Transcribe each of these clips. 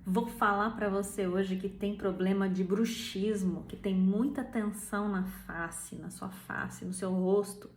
Vou falar para você hoje que tem problema de bruxismo, que tem muita tensão na face, na sua face, no seu rosto,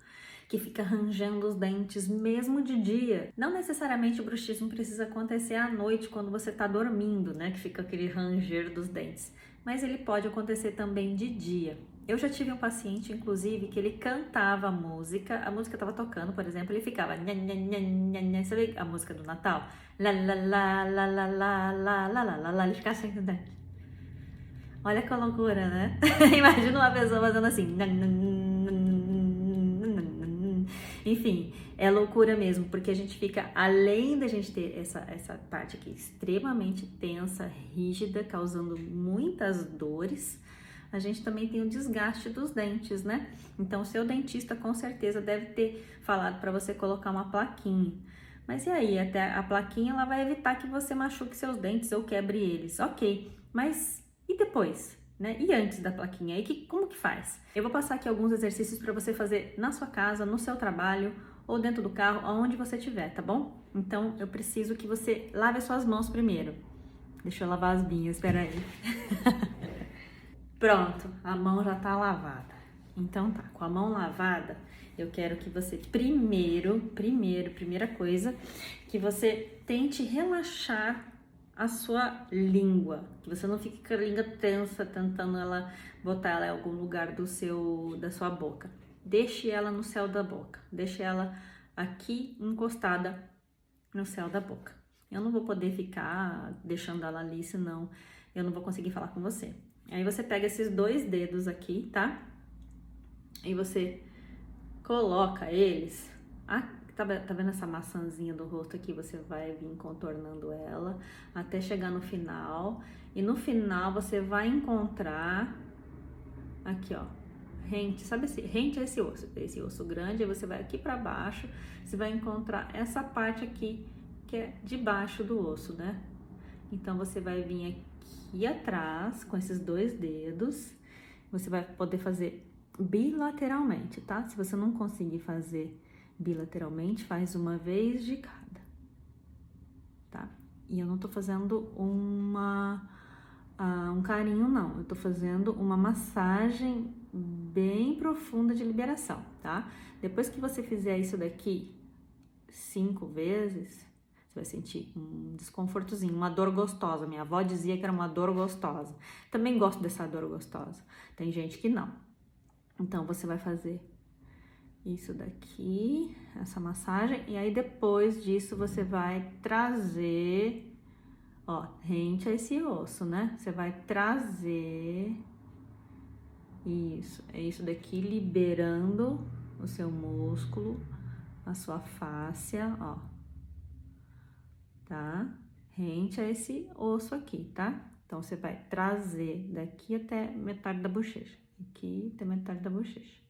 que fica rangendo os dentes mesmo de dia. Não necessariamente o bruxismo precisa acontecer à noite quando você está dormindo, né? Que fica aquele ranger dos dentes. Mas ele pode acontecer também de dia. Eu já tive um paciente, inclusive, que ele cantava a música estava tocando, por exemplo, ele ficava nha, nha, nha, nha, nha, sabe a música do Natal? Lá, lá, lá, lá, lá, lá, lá, lá, lá, lá, lá, ele ficava sem dente. Olha que loucura, né? Imagina uma pessoa fazendo assim. Enfim, é loucura mesmo, porque a gente fica, além da gente ter essa parte aqui extremamente tensa, rígida, causando muitas dores, a gente também tem o desgaste dos dentes, né? Então, o seu dentista com certeza deve ter falado para você colocar uma plaquinha. Mas e aí, até a plaquinha ela vai evitar que você machuque seus dentes ou quebre eles, ok. Mas e depois, né? E antes da plaquinha? Como que faz? Eu vou passar aqui alguns exercícios para você fazer na sua casa, no seu trabalho ou dentro do carro, aonde você estiver, tá bom? Então, eu preciso que você lave as suas mãos primeiro. Deixa eu lavar as minhas, espera aí. Pronto, a mão já tá lavada. Então tá, com a mão lavada, eu quero que você primeira coisa, que você tente relaxar a sua língua, que você não fique com a língua tensa tentando botar ela em algum lugar da sua boca. Deixe ela no céu da boca, deixe ela aqui encostada no céu da boca. Eu não vou poder ficar deixando ela ali, senão eu não vou conseguir falar com você. Aí você pega esses dois dedos aqui, tá? E você coloca eles. Tá vendo essa maçãzinha do rosto aqui? Você vai vir contornando ela até chegar no final. E no final você vai encontrar aqui, ó. Rente, sabe rente é esse osso grande. Aí você vai aqui pra baixo, você vai encontrar essa parte aqui que é debaixo do osso, né? Então você vai vir aqui atrás com esses dois dedos, você vai poder fazer bilateralmente, tá? Se você não conseguir fazer bilateralmente, faz uma vez de cada, tá? E eu não tô fazendo um carinho, não. Eu tô fazendo uma massagem bem profunda de liberação, tá? Depois que você fizer isso daqui 5 vezes, vai sentir um desconfortozinho, uma dor gostosa. Minha avó dizia que era uma dor gostosa. Também gosto dessa dor gostosa. Tem gente que não. Então, você vai fazer isso daqui, essa massagem. E aí, depois disso, você vai trazer, ó, rente a esse osso, né? Você vai trazer isso. É isso daqui, liberando o seu músculo, a sua fáscia, ó. Tá? Rente a esse osso aqui, tá? Então, você vai trazer daqui até metade da bochecha. Aqui até metade da bochecha.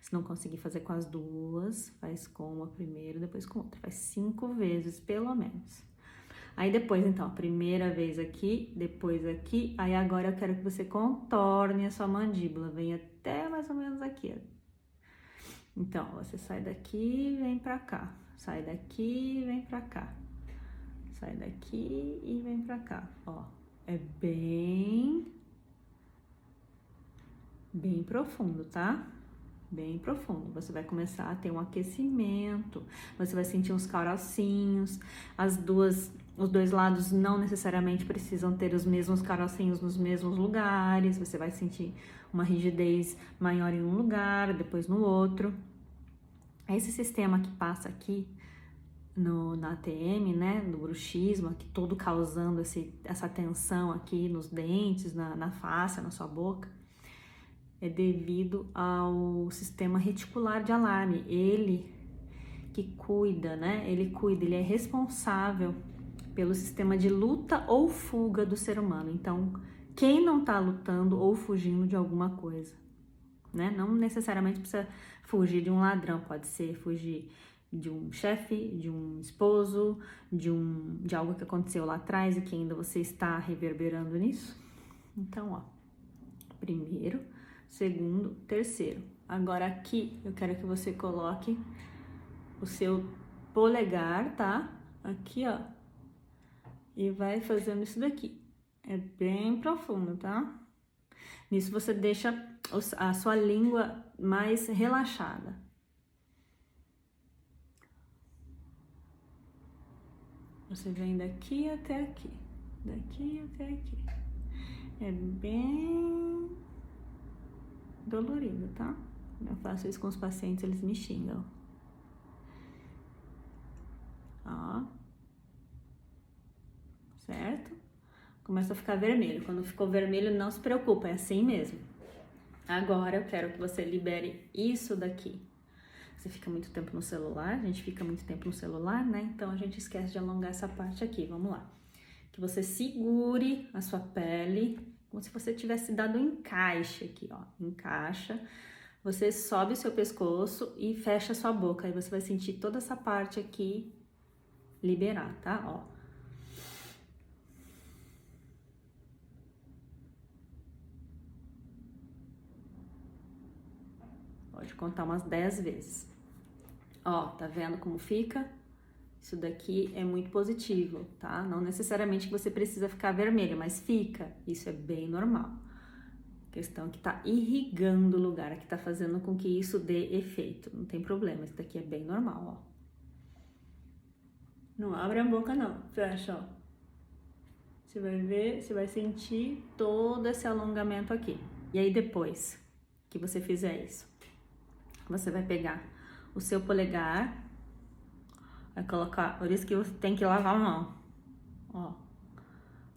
Se não conseguir fazer com as duas, faz com uma primeiro, depois com outra. Faz 5 vezes, pelo menos. Aí, depois, então, a primeira vez aqui, depois aqui. Aí, agora eu quero que você contorne a sua mandíbula. Vem até mais ou menos aqui, ó. Então, você sai daqui e vem pra cá. Sai daqui e vem pra cá. Sai daqui e vem pra cá, ó. É bem profundo, tá? Bem profundo. Você vai começar a ter um aquecimento, você vai sentir uns carocinhos. Os dois lados não necessariamente precisam ter os mesmos carocinhos nos mesmos lugares. Você vai sentir uma rigidez maior em um lugar, depois no outro. Esse sistema que passa aqui na ATM, né, do bruxismo, aqui todo causando essa tensão aqui nos dentes, na face, na sua boca, é devido ao sistema reticular de alarme. Ele que cuida, né, ele é responsável pelo sistema de luta ou fuga do ser humano. Então, quem não tá lutando ou fugindo de alguma coisa, né, não necessariamente precisa fugir de um ladrão, pode ser fugir de um chefe, de um esposo, de algo que aconteceu lá atrás e que ainda você está reverberando nisso. Então, ó, primeiro, segundo, terceiro. Agora aqui eu quero que você coloque o seu polegar, tá? Aqui, ó. E vai fazendo isso daqui. É bem profundo, tá? Nisso você deixa a sua língua mais relaxada. Você vem daqui até aqui, daqui até aqui. É bem dolorido, tá? Eu faço isso com os pacientes, eles me xingam. Ó. Certo? Começa a ficar vermelho. Quando ficou vermelho, não se preocupa, é assim mesmo. Agora eu quero que você libere isso daqui. Você fica muito tempo no celular, a gente fica muito tempo no celular, né? Então a gente esquece de alongar essa parte aqui, vamos lá. Que você segure a sua pele, como se você tivesse dado um encaixe aqui, ó. Encaixa. Você sobe o seu pescoço e fecha a sua boca. Aí você vai sentir toda essa parte aqui liberar, tá? Ó. Pode contar umas 10 vezes. Ó, tá vendo como fica? Isso daqui é muito positivo, tá? Não necessariamente que você precisa ficar vermelho, mas fica. Isso é bem normal. A questão é que tá irrigando o lugar, é que tá fazendo com que isso dê efeito. Não tem problema, isso daqui é bem normal, ó. Não abre a boca não, fecha, ó. Você vai ver, você vai sentir todo esse alongamento aqui. E aí depois que você fizer isso, você vai pegar o seu polegar, vai colocar, por isso que você tem que lavar a mão, ó,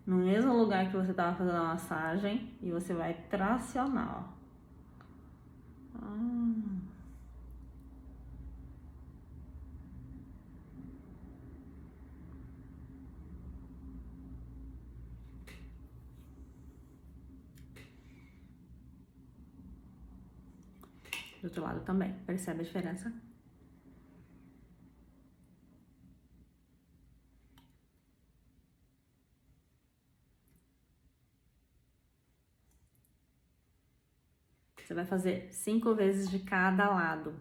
no mesmo lugar que você tava fazendo a massagem, e você vai tracionar, ó. Do outro lado também, percebe a diferença? Você vai fazer 5 vezes de cada lado.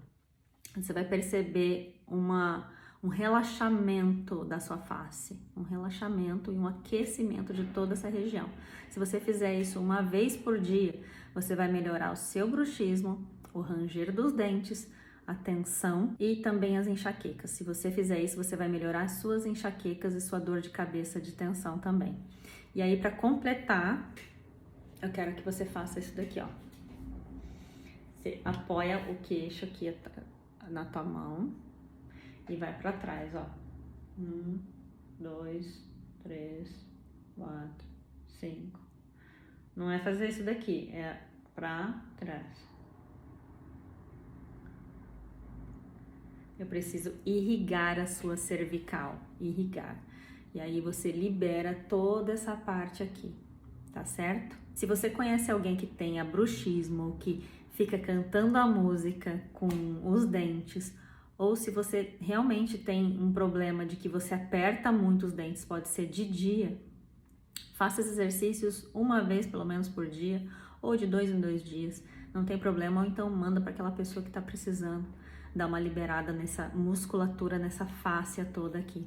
Você vai perceber um relaxamento da sua face, um relaxamento e um aquecimento de toda essa região. Se você fizer isso uma vez por dia, você vai melhorar o seu bruxismo, o ranger dos dentes, a tensão e também as enxaquecas. Se você fizer isso, você vai melhorar as suas enxaquecas e sua dor de cabeça de tensão também. E aí, para completar, eu quero que você faça isso daqui, ó. Você apoia o queixo aqui na tua mão e vai pra trás, ó. 1, 2, 3, 4, 5. Não é fazer isso daqui, é pra trás. Eu preciso irrigar a sua cervical, irrigar. E aí você libera toda essa parte aqui, tá certo? Se você conhece alguém que tenha bruxismo, que fica cantando a música com os dentes, ou se você realmente tem um problema de que você aperta muito os dentes, pode ser de dia, faça esses exercícios uma vez pelo menos por dia, ou de 2 em 2 dias, não tem problema, ou então manda para aquela pessoa que está precisando dar uma liberada nessa musculatura, nessa fáscia toda aqui.